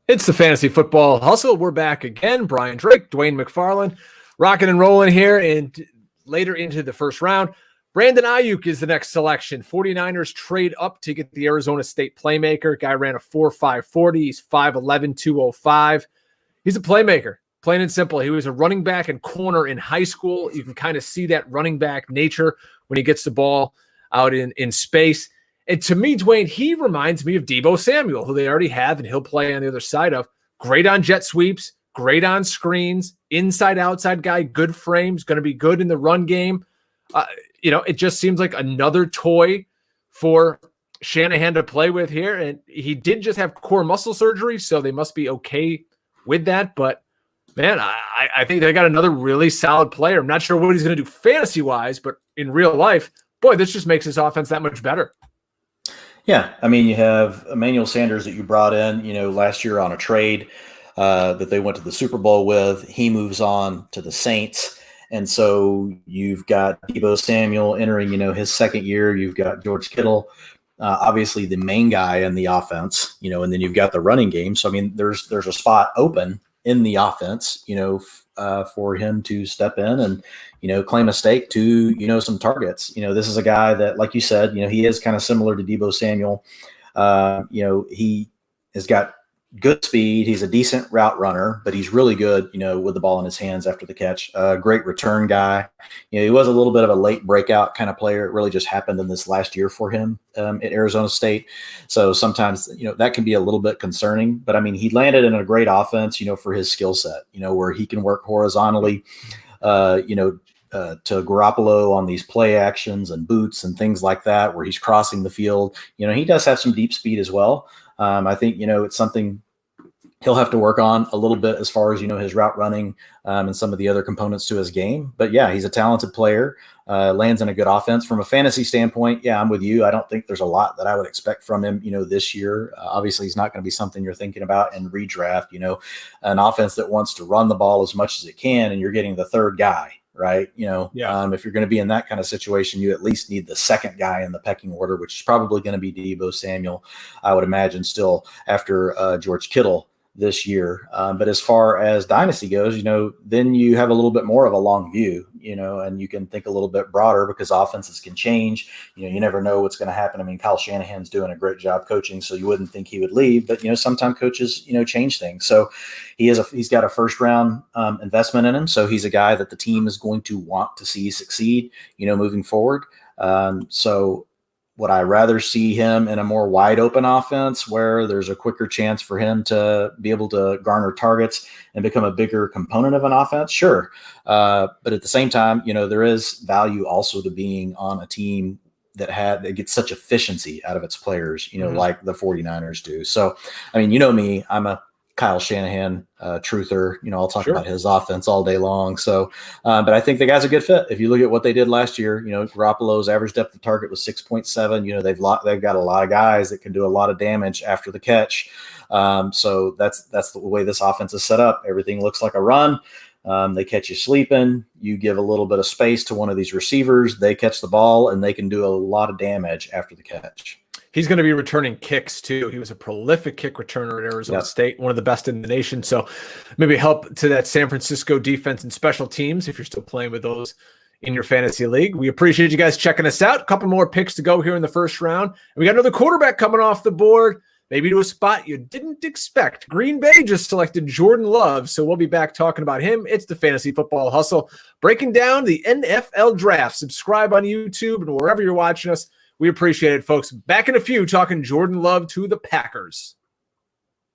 It's the Fantasy Football Hustle. We're back again. Brian Drake, Dwain McFarland, rocking and rolling here. And later into the first round, Brandon Aiyuk is the next selection. 49ers trade up to get the Arizona State playmaker. Guy ran a 4.5 He's 5'11", 205. He's a playmaker, plain and simple. He was a running back and corner in high school. You can kind of see that running back nature when he gets the ball out in space. And to me, Dwayne, he reminds me of Deebo Samuel, who they already have, and he'll play on the other side of. Great on jet sweeps, great on screens, inside, outside guy, good frames, going to be good in the run game. It just seems like another toy for Shanahan to play with here. And he did just have core muscle surgery, so they must be okay with that. But, man, I think they got another really solid player. I'm not sure what he's going to do fantasy-wise, but in real life, boy, this just makes his offense that much better. Yeah, I mean, you have Emmanuel Sanders that you brought in, last year on a trade that they went to the Super Bowl with. He moves on to the Saints. And so you've got Deebo Samuel entering, his second year. You've got George Kittle, obviously the main guy in the offense, and then you've got the running game. So, I mean, there's a spot open in the offense, for him to step in and, claim a stake to, some targets. This is a guy that, like you said, he is kind of similar to Deebo Samuel. He has got good speed. He's a decent route runner, but he's really good, with the ball in his hands after the catch. Great return guy. He was a little bit of a late breakout kind of player. It really just happened in this last year for him at Arizona State. So sometimes, that can be a little bit concerning. But, I mean, he landed in a great offense, for his skill set, where he can work horizontally, to Garoppolo on these play actions and boots and things like that, where he's crossing the field. He does have some deep speed as well. I think, it's something he'll have to work on a little bit as far as, his route running and some of the other components to his game. But yeah, he's a talented player, lands in a good offense. From a fantasy standpoint, yeah, I'm with you. I don't think there's a lot that I would expect from him, this year. Obviously, he's not going to be something you're thinking about in redraft, an offense that wants to run the ball as much as it can, and you're getting the third guy. Right. If you're going to be in that kind of situation, you at least need the second guy in the pecking order, which is probably going to be Deebo Samuel, I would imagine, still after George Kittle this year. But as far as dynasty goes, then you have a little bit more of a long view, and you can think a little bit broader because offenses can change. You never know what's going to happen. I mean, Kyle Shanahan's doing a great job coaching, so you wouldn't think he would leave. But, sometimes coaches, change things. So he's got a first round investment in him. So he's a guy that the team is going to want to see succeed, moving forward. So would I rather see him in a more wide open offense where there's a quicker chance for him to be able to garner targets and become a bigger component of an offense? Sure. But at the same time, there is value also to being on a team that gets such efficiency out of its players, like the 49ers do. So, I mean, me, I'm a Kyle Shanahan truther. I'll talk about his offense all day long. So, but I think the guy's a good fit. If you look at what they did last year, Garoppolo's average depth of target was 6.7. They've got a lot of guys that can do a lot of damage after the catch. So that's the way this offense is set up. Everything looks like a run. They catch you sleeping. You give a little bit of space to one of these receivers. They catch the ball, and they can do a lot of damage after the catch. He's going to be returning kicks, too. He was a prolific kick returner at Arizona State, one of the best in the nation. So maybe help to that San Francisco defense and special teams if you're still playing with those in your fantasy league. We appreciate you guys checking us out. A couple more picks to go here in the first round. And we got another quarterback coming off the board, maybe to a spot you didn't expect. Green Bay just selected Jordan Love, so we'll be back talking about him. It's the Fantasy Football Hustle, breaking down the NFL draft. Subscribe on YouTube and wherever you're watching us. We appreciate it, folks. Back in a few, talking Jordan Love to the Packers.